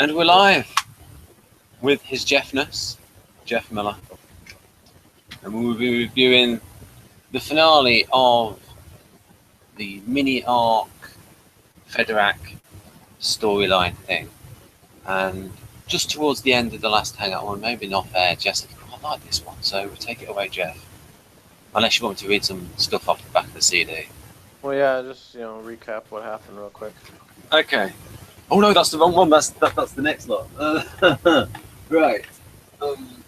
And we're live with His Jeffness, Jeff Miller. And we'll be reviewing the finale of the mini arc Federac storyline thing. And just towards the end of the last hangout one, maybe not fair, Jess said, I like this one, so we'll take it away, Jeff. Unless you want me to read some stuff off the back of the CD. Well, yeah, just, recap what happened real quick. Okay. Oh no, that's the wrong one. That's the next lot. Right.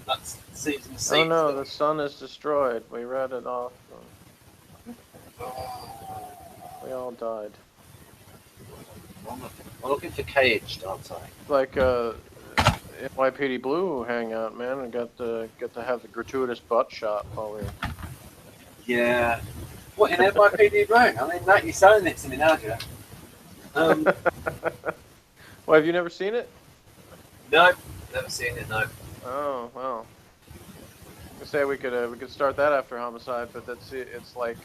That's season 6. Oh no, the sun is destroyed. We read it off. We all died. I'm looking for Caged, aren't I? Like NYPD Blue hangout, man. I got to have the gratuitous butt shot while we. Yeah. What in NYPD Blue? I mean, that you're selling it to me now, Jeff. Well, have you never seen it? No, never seen it. No. Oh well. I say we could start that after Homicide, but it's like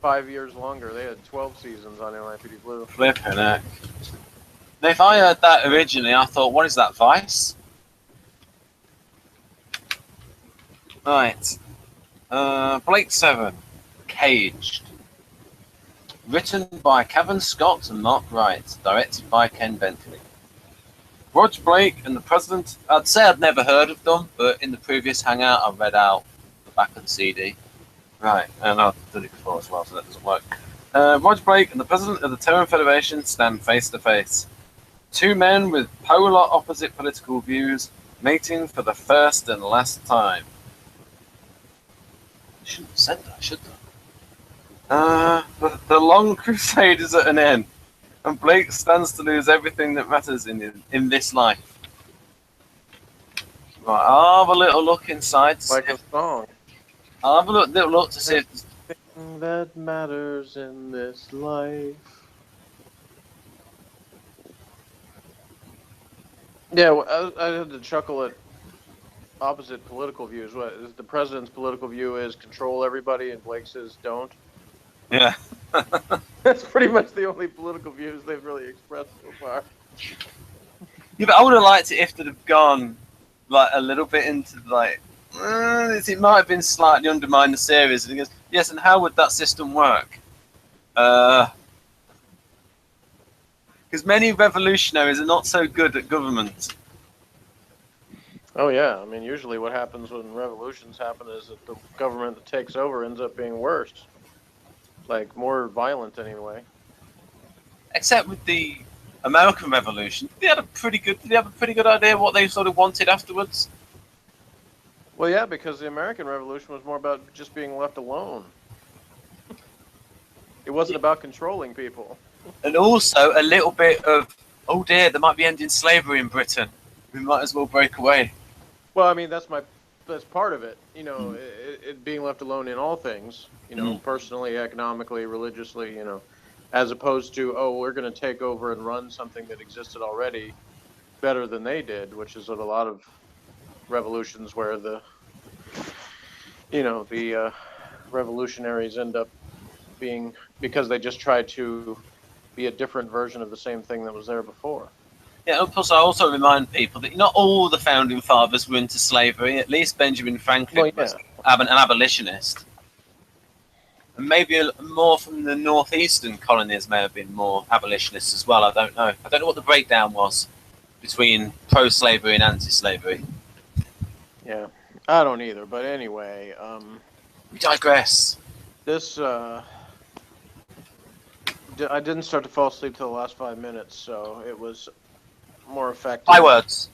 5 years longer. They had 12 seasons on NYPD Blue. Flipping heck. If I heard that originally, I thought, what is that, Vice? Right. Blake 7, Caged. Written by Kevin Scott and Mark Wright. Directed by Ken Bentley. Roger Blake and the President. I'd say I'd never heard of them, but in the previous hangout, I read out the back of the CD. Right, and I've done it before as well, so that doesn't work. Roger Blake and the President of the Terran Federation stand face to face. Two men with polar opposite political views meeting for the first and last time. I shouldn't have said that, should I? The long crusade is at an end, and Blake stands to lose everything that matters in this life. Right, I'll have a little look inside. Like a song. I'll have a little look to see if there's Everything that matters in this life. Yeah, well, I had to chuckle at opposite political views. What is the president's political view is control everybody, and Blake says don't. Yeah. That's pretty much the only political views they've really expressed so far. Yeah, but I would have liked it if they'd have gone like a little bit into like it might have been slightly undermined the series. And he goes, yes, and how would that system work? Because many revolutionaries are not so good at government. Oh yeah, I mean usually what happens when revolutions happen is that the government that takes over ends up being worse. Like more violent anyway. Except with the American Revolution, they have a pretty good idea what they sort of wanted afterwards. Well, yeah, because the American Revolution was more about just being left alone. It wasn't about controlling people. And also a little bit of, oh dear, there might be ending slavery in Britain. We might as well break away. Well, I mean that's part of it. It being left alone in all things. Personally, economically, religiously. As opposed to we're going to take over and run something that existed already better than they did, which is what a lot of revolutions where the revolutionaries end up being because they just tried to be a different version of the same thing that was there before. Yeah, of course, I also remind people that not all the founding fathers were into slavery. At least Benjamin Franklin was an abolitionist. And maybe more from the northeastern colonies may have been more abolitionists as well. I don't know. I don't know what the breakdown was between pro-slavery and anti-slavery. Yeah, I don't either. But anyway, we digress. This I didn't start to fall asleep till the last 5 minutes, so it was more effective. High words.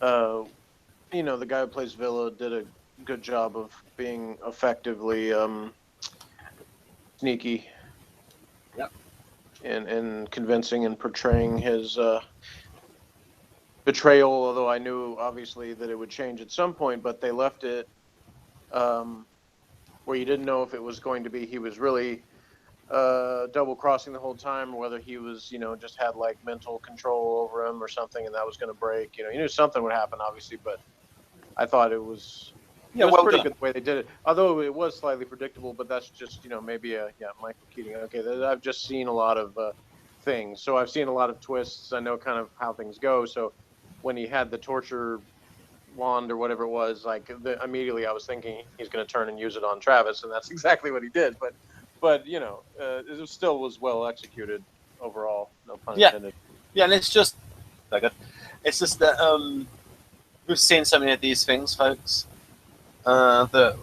The guy who plays Villa did a good job of being effectively sneaky. Yep. And convincing and portraying his betrayal, although I knew obviously that it would change at some point, but they left it where you didn't know if it was going to be he was really double crossing the whole time, or whether he was, just had like mental control over him or something, and that was going to break. You knew something would happen, obviously, but I thought it was pretty good the way they did it. Although it was slightly predictable, but that's just maybe Michael Keating. Okay, I've just seen a lot of things. So I've seen a lot of twists. I know kind of how things go. So when he had the torture wand or whatever it was, like immediately I was thinking he's going to turn and use it on Travis, and that's exactly what he did. But it still was well executed overall. No pun Yeah, intended. yeah, and it's just it's just that we've seen so many of these things, folks, that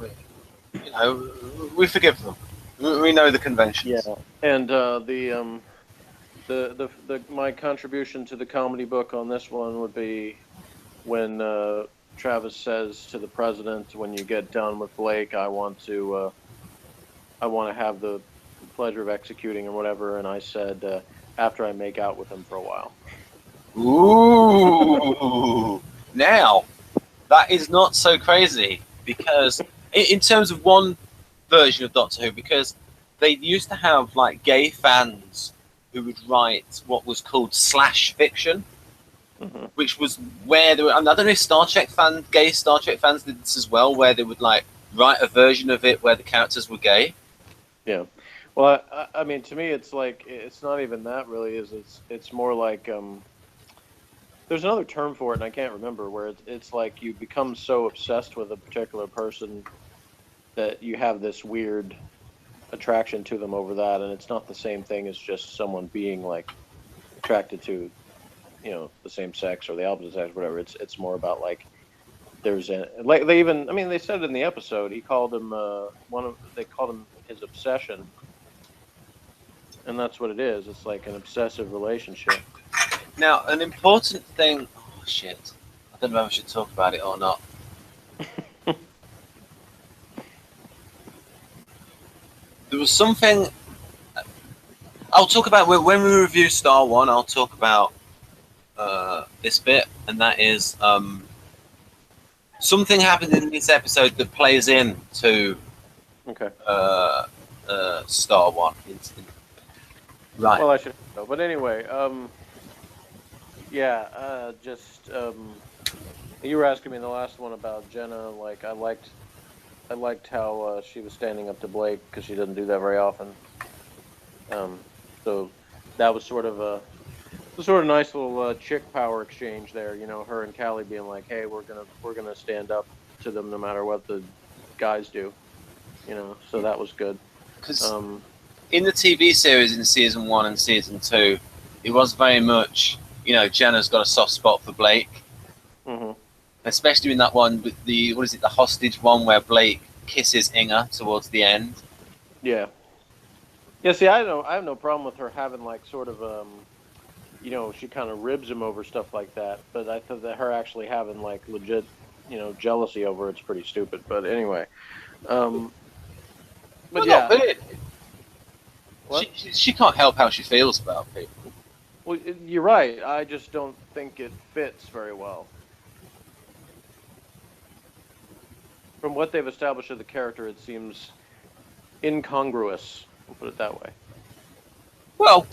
we forgive them. We know the conventions. Yeah, and the my contribution to the comedy book on this one would be when Travis says to the president, "When you get done with Blake, I want to have the pleasure of executing or whatever." And I said, "After I make out with him for a while." Ooh, now that is not so crazy because in terms of one version of Doctor Who, because they used to have like gay fans who would write what was called slash fiction, which was where there were, I don't know if gay Star Trek fans did this as well, where they would like write a version of it where the characters were gay. Yeah. Well, I mean, to me, it's like it's not even that really. It's more like there's another term for it, and I can't remember. Where it's like you become so obsessed with a particular person that you have this weird attraction to them over that, and it's not the same thing as just someone being like attracted to, the same sex or the opposite sex, whatever. It's more about like there's like they said it in the episode. He called him they called him his obsession. And that's what it is. It's like an obsessive relationship. Now, an important thing. Oh shit! I don't know if I should talk about it or not. There was something. I'll talk about when we review Star One. I'll talk about this bit, and that is something happened in this episode that plays into Star One. Right. Well, I should know. But anyway, you were asking me in the last one about Jenna. Like, I liked how she was standing up to Blake because she doesn't do that very often. So that was sort of a nice little chick power exchange there. Her and Callie being like, "Hey, we're gonna stand up to them no matter what the guys do." So that was good. Because in the TV series in season 1 and season 2, it was very much, Jenna's got a soft spot for Blake. Mm-hmm. Especially in that one with the hostage one where Blake kisses Inga towards the end. Yeah. Yeah, see, I have no problem with her having like sort of she kind of ribs him over stuff like that, but I thought that her actually having like legit, jealousy over it's pretty stupid. But anyway, she can't help how she feels about people. Well, you're right. I just don't think it fits very well. From what they've established of the character, it seems incongruous. We'll put it that way. Well,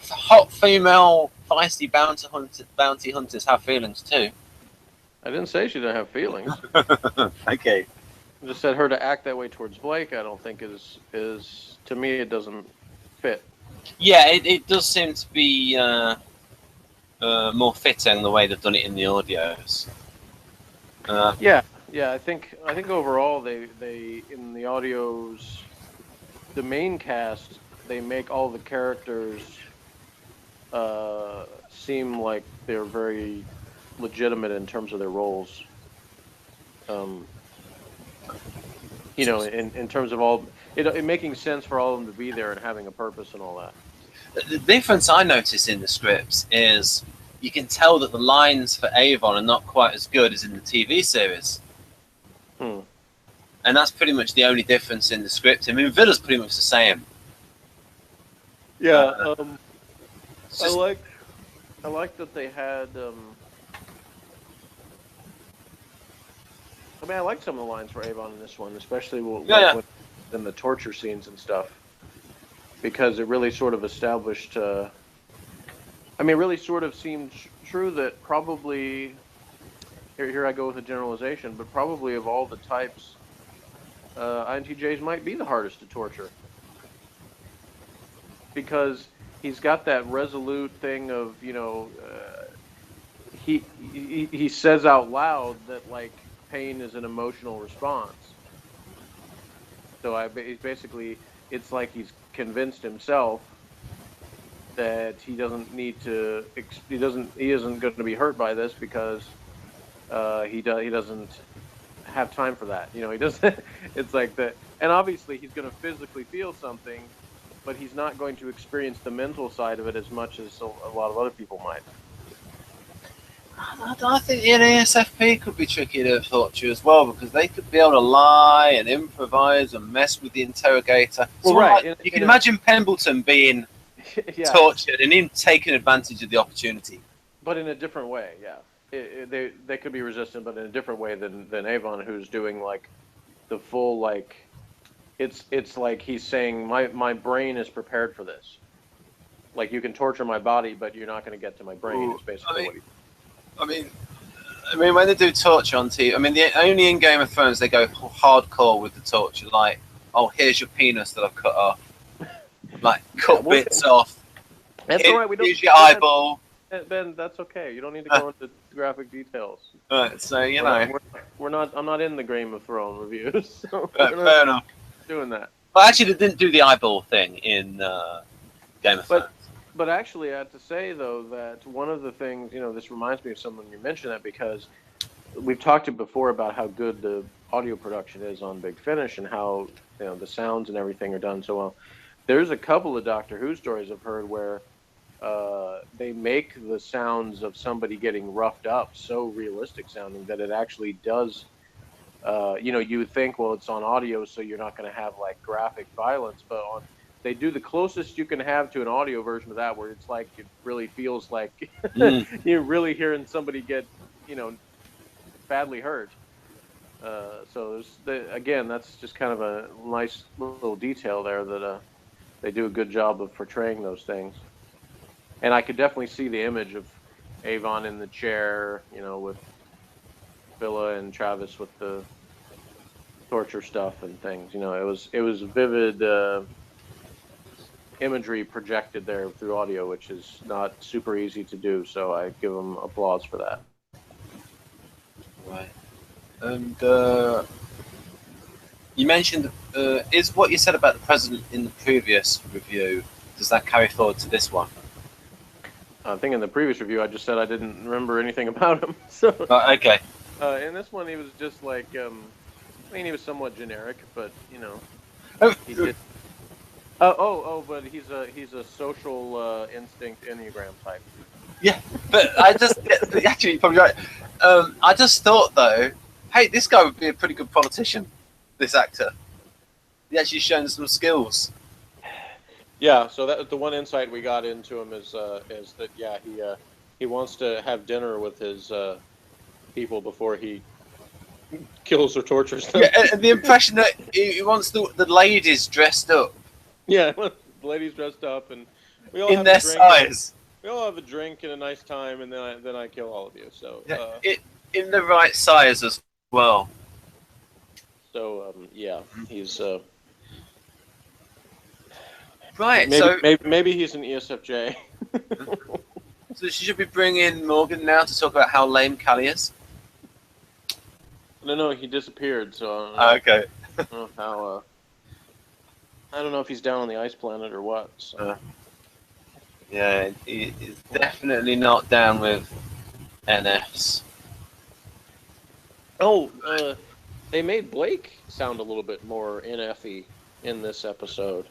hot female feisty bounty hunters have feelings too. I didn't say she didn't have feelings. Okay. I just said her to act that way towards Blake. I don't think is to me it doesn't fit. Yeah, it does seem to be more fitting the way they've done it in the audios. Yeah. I think overall they in the audios, the main cast, they make all the characters seem like they're very legitimate in terms of their roles. In terms of all it making sense for all of them to be there and having a purpose and all that. The difference I notice in the scripts is you can tell that the lines for Avon are not quite as good as in the TV series. And that's pretty much the only difference in the script. I mean, Villa's pretty much the same. Yeah, I like that they had. I liked some of the lines for Avon in this one, especially in the torture scenes and stuff, because it really sort of established. It really sort of seemed true that probably. Here I go with a generalization, but probably of all the types, INTJs might be the hardest to torture. Because he's got that resolute thing of, he says out loud that like pain is an emotional response. So he's basically, it's like he's convinced himself that he doesn't need to, he isn't going to be hurt by this because he doesn't have time for that. He doesn't. It's like that, and obviously he's going to physically feel something, but he's not going to experience the mental side of it as much as a lot of other people might. I think an ESFP could be tricky to torture as well, because they could be able to lie and improvise and mess with the interrogator. Well, so right. Like, you can imagine Pembleton being tortured and him taking advantage of the opportunity. But in a different way, yeah. They could be resistant, but in a different way than Avon, who's doing like the full like. It's like he's saying my brain is prepared for this. Like, you can torture my body, but you're not going to get to my brain. It's basically what he. I mean, when they do torture on TV, only in Game of Thrones they go hardcore with the torture. Like, oh, here's your penis that I've cut off. Like, cut bits off. That's all right. We don't. Here's your eyeball. Ben, that's okay. You don't need to go into graphic details. Right. So we're not. I'm not in the Game of Thrones reviews. So fair enough. Doing that. Well, actually, they didn't do the eyeball thing in Game of Thrones. But actually, I have to say, though, that one of the things, this reminds me of someone you mentioned that, because we've talked before about how good the audio production is on Big Finish and how, the sounds and everything are done so well. There's a couple of Doctor Who stories I've heard where they make the sounds of somebody getting roughed up so realistic sounding that it actually does, you would think, well, it's on audio, so you're not going to have, like, graphic violence, but they do the closest you can have to an audio version of that, where it's like it really feels like you're really hearing somebody get, badly hurt. So again, that's just kind of a nice little detail there that they do a good job of portraying those things. And I could definitely see the image of Avon in the chair, with Villa and Travis with the torture stuff and things. It was vivid. Imagery projected there through audio, which is not super easy to do, so I give them applause for that. Right. And you mentioned, is what you said about the president in the previous review, does that carry forward to this one? I think in the previous review I just said I didn't remember anything about him. So okay. In this one he was just like, he was somewhat generic, but he did. But he's a social instinct Enneagram type. Yeah, but I just actually you're probably right. I just thought though, hey, this guy would be a pretty good politician. This actor, he actually shown some skills. Yeah, so that the one insight we got into him is that he wants to have dinner with his people before he kills or tortures them. Yeah, and the impression that he wants the ladies dressed up. Yeah, the ladies dressed up, and we all in have their a drink. size. We all have a drink and a nice time, and then I kill all of you. So in the right size as well. So he's right. Maybe he's an ESFJ. So should we bring in Morgan now to talk about how lame Callie is? No, he disappeared. So okay. I don't know how. I don't know if he's down on the ice planet or what. So. Yeah, he's definitely not down with NFs. Oh, they made Blake sound a little bit more NF-y in this episode.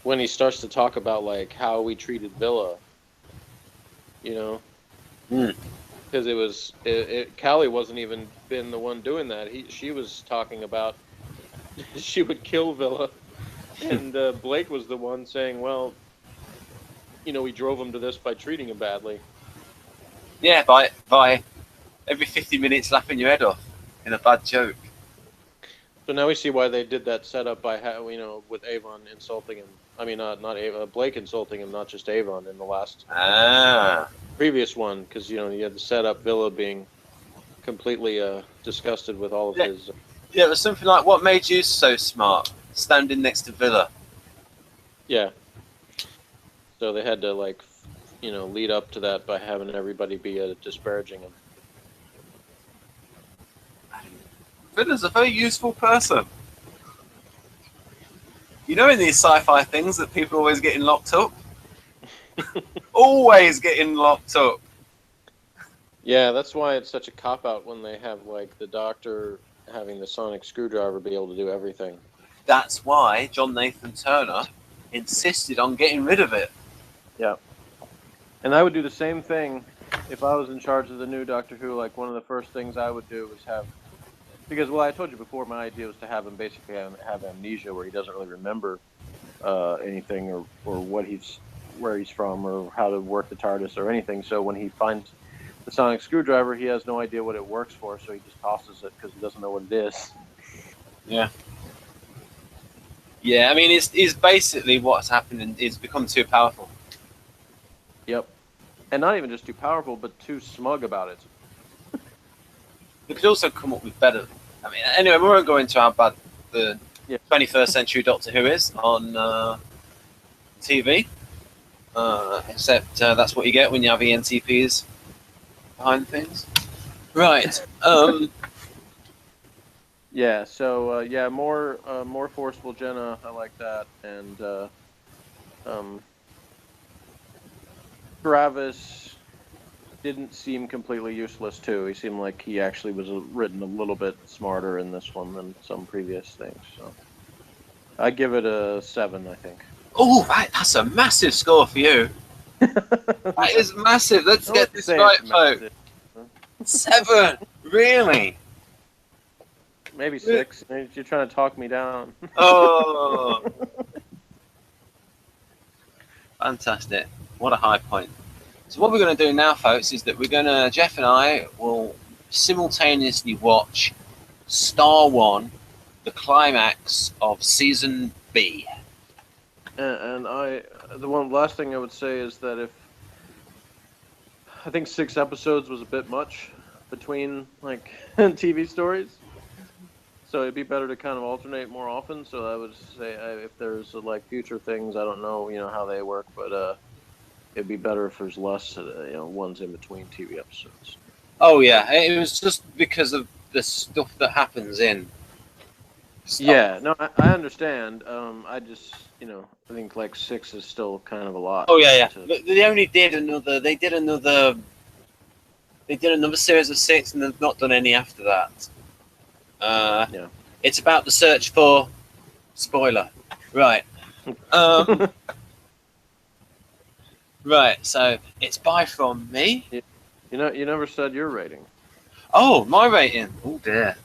When he starts to talk about like how we treated Villa, because it was Callie wasn't even been the one doing that. She was talking about she would kill Villa, and Blake was the one saying, "Well, we drove him to this by treating him badly." Yeah, by every 50 minutes laughing your head off in a bad joke. So now we see why they did that setup by with Avon insulting him. I mean, not Avon, Blake insulting him, not just Avon in the last previous one, because you had the setup Villa being completely disgusted with all of his. Yeah, it was something like, "What made you so smart? Standing next to Villa." Yeah. So they had to lead up to that by having everybody be disparaging him. Fiddler's a very useful person. You know, in these sci-fi things that people are always getting locked up? Always getting locked up. Yeah, that's why it's such a cop-out when they have, the Doctor having the sonic screwdriver be able to do everything. That's why John Nathan Turner insisted on getting rid of it. Yeah. And I would do the same thing if I was in charge of the new Doctor Who. One of the first things I would do was because, I told you before, my idea was to have him basically have amnesia, where he doesn't really remember anything or where he's from or how to work the TARDIS or anything. So when he finds the sonic screwdriver, he has no idea what it works for, so he just tosses it because he doesn't know what it is. Yeah. Yeah, I mean, it's basically what's happening. It's become too powerful. Yep. And not even just too powerful, but too smug about it. You could also come up with better. I mean, anyway, we won't go into how bad the 21st century Doctor Who is on TV. Except that's what you get when you have ENTPs behind things. Right. Yeah. So more forceful Jenna. I like that, and Travis didn't seem completely useless too. He seemed like he actually was written a little bit smarter in this one than some previous things. So I give it a 7, I think. Oh, that's a massive score for you. That is massive. Let's get this right, folks. 7, really? Maybe 6. Maybe you're trying to talk me down. Oh, fantastic! What a high point. So what we're going to do now, folks, is that Jeff and I will simultaneously watch Star 1, the climax of Season B. And the last thing I would say is that I think 6 episodes was a bit much between TV stories, so it'd be better to kind of alternate more often. So I would say if there's future things, I don't know how they work, but it'd be better if there's less ones in between TV episodes. Oh yeah, it was just because of the stuff that happens in. Yeah, no, I understand. I just I think 6 is still kind of a lot. Oh yeah. They did another series of 6, and they've not done any after that. Yeah. It's about the search for spoiler, right? Right. So it's bye from me. You never said your rating. Oh, my rating. Oh dear.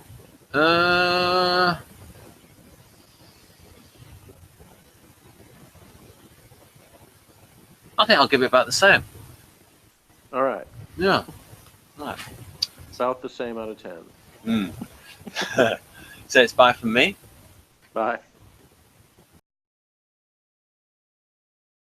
I think I'll give it about the same. All right. Yeah. Right. About the same out of 10. So it's bye from me. Bye.